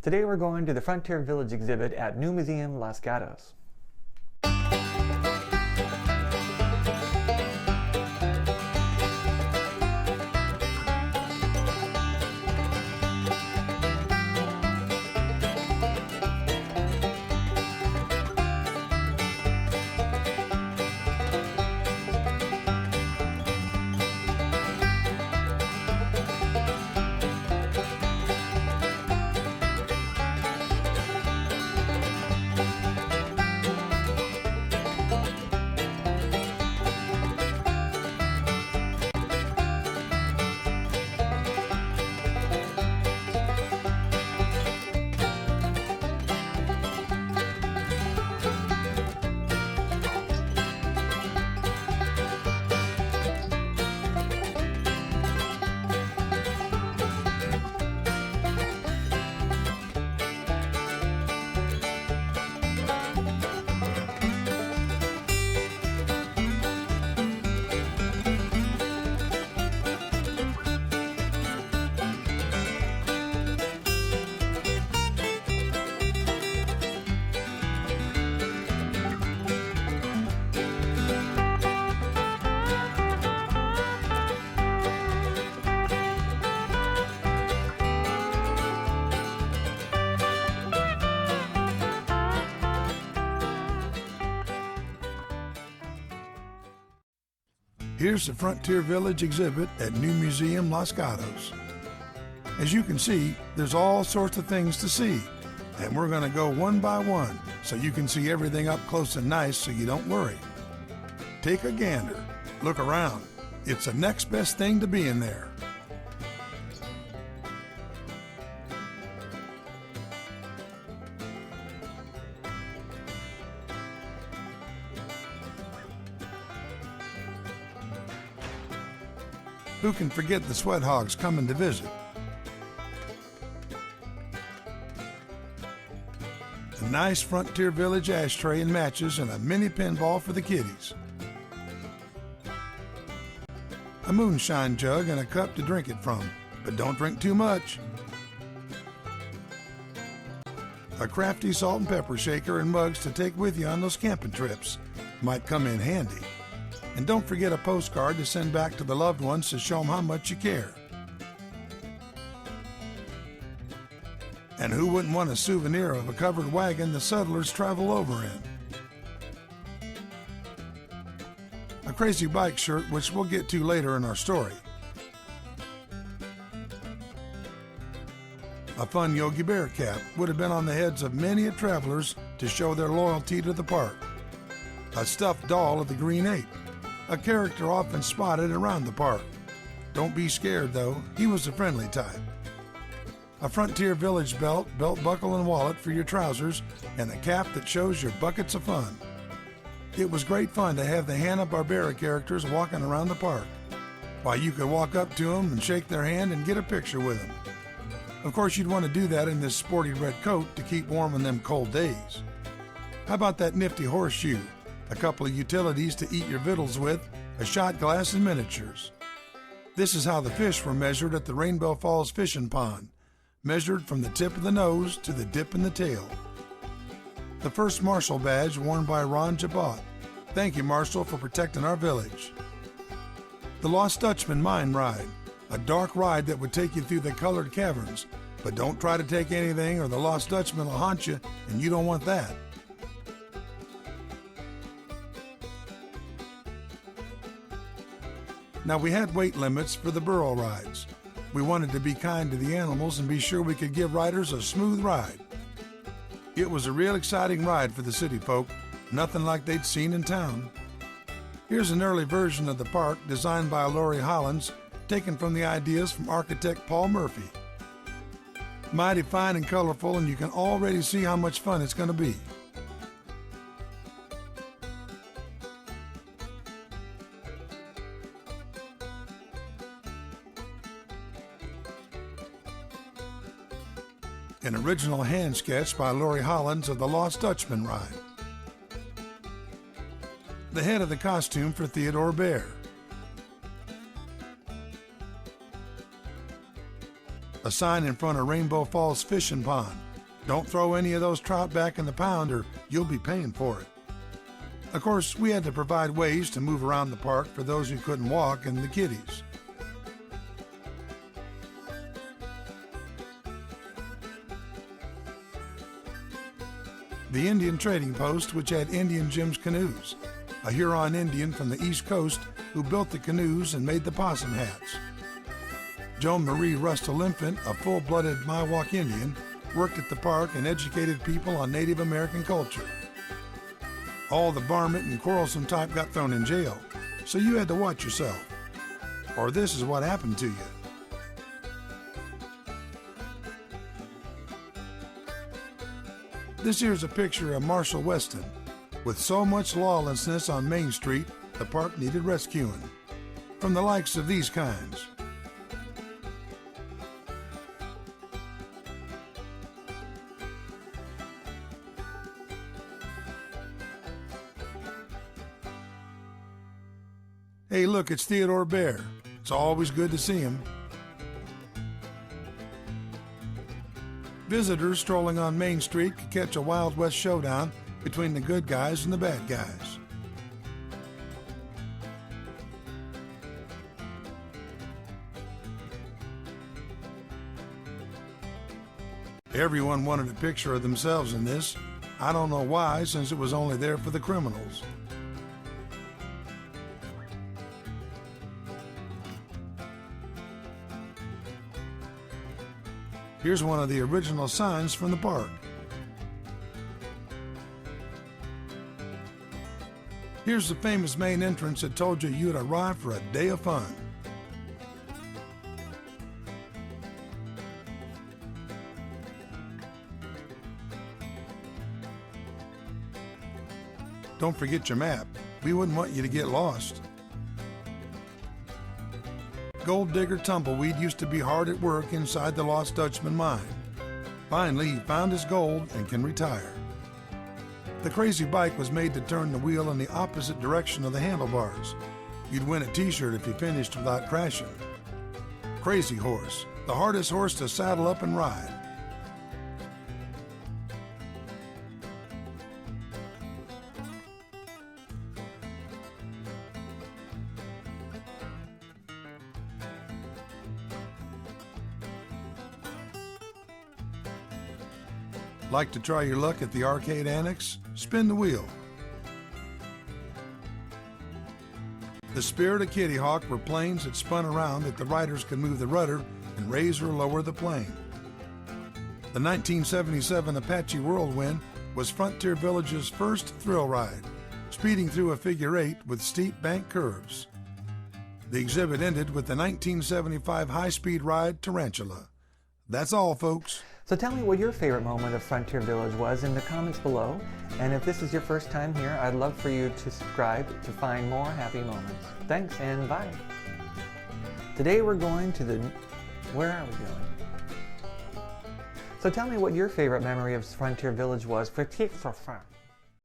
Today we're going to the Frontier Village exhibit at New Museum Los Gatos. Here's the Frontier Village exhibit at New Museum Los Gatos. As you can see, there's all sorts of things to see, and we're going to go one by one so you can see everything up close and nice so you don't worry. Take a gander, look around. It's the next best thing to being there. Who can forget the sweat hogs coming to visit? A nice Frontier Village ashtray and matches and a mini pinball for the kiddies. A moonshine jug and a cup to drink it from, but don't drink too much. A crafty salt and pepper shaker and mugs to take with you on those camping trips. Might come in handy. And don't forget a postcard to send back to the loved ones to show them how much you care. And who wouldn't want a souvenir of a covered wagon the settlers travel over in? A crazy bike shirt, which we'll get to later in our story. A fun Yogi Bear cap would have been on the heads of many travelers to show their loyalty to the park. A stuffed doll of the Green Ape, a character often spotted around the park. Don't be scared though, he was a friendly type. A Frontier Village belt, belt buckle and wallet for your trousers, and a cap that shows your buckets of fun. It was great fun to have the Hanna-Barbera characters walking around the park. Why, you could walk up to them and shake their hand and get a picture with them. Of course, you'd want to do that in this sporty red coat to keep warm in them cold days. How about that nifty horseshoe? A couple of utilities to eat your victuals with, a shot glass and miniatures. This is how the fish were measured at the Rainbow Falls Fishing Pond, measured from the tip of the nose to the dip in the tail. The first Marshal badge worn by Ron Jabot. Thank you, Marshal, for protecting our village. The Lost Dutchman Mine Ride, a dark ride that would take you through the colored caverns, but don't try to take anything or the Lost Dutchman will haunt you, and you don't want that. Now, we had weight limits for the burro rides. We wanted to be kind to the animals and be sure we could give riders a smooth ride. It was a real exciting ride for the city folk, nothing like they'd seen in town. Here's an early version of the park designed by Lori Hollins, taken from the ideas from architect Paul Murphy. Mighty fine and colorful, and you can already see how much fun it's going to be. An original hand sketch by Lori Hollins of the Lost Dutchman ride. The head of the costume for Theodore Bear. A sign in front of Rainbow Falls Fishing Pond, Don't throw any of those trout back in the pound or you'll be paying for it. Of course, we had to provide ways to move around the park for those who couldn't walk and the kiddies. The Indian Trading Post, which had Indian Jim's canoes, a Huron Indian from the East Coast who built the canoes and made the possum hats. Joan Marie Rustle Infant, a full-blooded Miwok Indian, worked at the park and educated people on Native American culture. All the varmint and quarrelsome type got thrown in jail, so you had to watch yourself, or this is what happened to you. This here's a picture of Marshall Weston. With so much lawlessness on Main Street, the park needed rescuing. From the likes of these kinds. Hey, look, it's Theodore Bear. It's always good to see him. Visitors strolling on Main Street could catch a Wild West showdown between the good guys and the bad guys. Everyone wanted a picture of themselves in this. I don't know why, since it was only there for the criminals. Here's one of the original signs from the park. Here's the famous main entrance that told you you'd arrive for a day of fun. Don't forget your map. We wouldn't want you to get lost. Gold digger Tumbleweed used to be hard at work inside the Lost Dutchman mine. Finally, he found his gold and can retire. The crazy bike was made to turn the wheel in the opposite direction of the handlebars. You'd win a t-shirt if you finished without crashing. Crazy Horse, the hardest horse to saddle up and ride. Like to try your luck at the arcade annex? Spin the wheel. The Spirit of Kitty Hawk were planes that spun around that the riders could move the rudder and raise or lower the plane. The 1977 Apache Whirlwind was Frontier Village's first thrill ride, speeding through a figure eight with steep bank curves. The exhibit ended with the 1975 high-speed ride Tarantula. That's all, folks. So tell me what your favorite moment of Frontier Village was in the comments below. And if this is your first time here, I'd love for you to subscribe to find more happy moments. Thanks and bye. Today we're going to where are we going? So tell me what your favorite memory of Frontier Village was.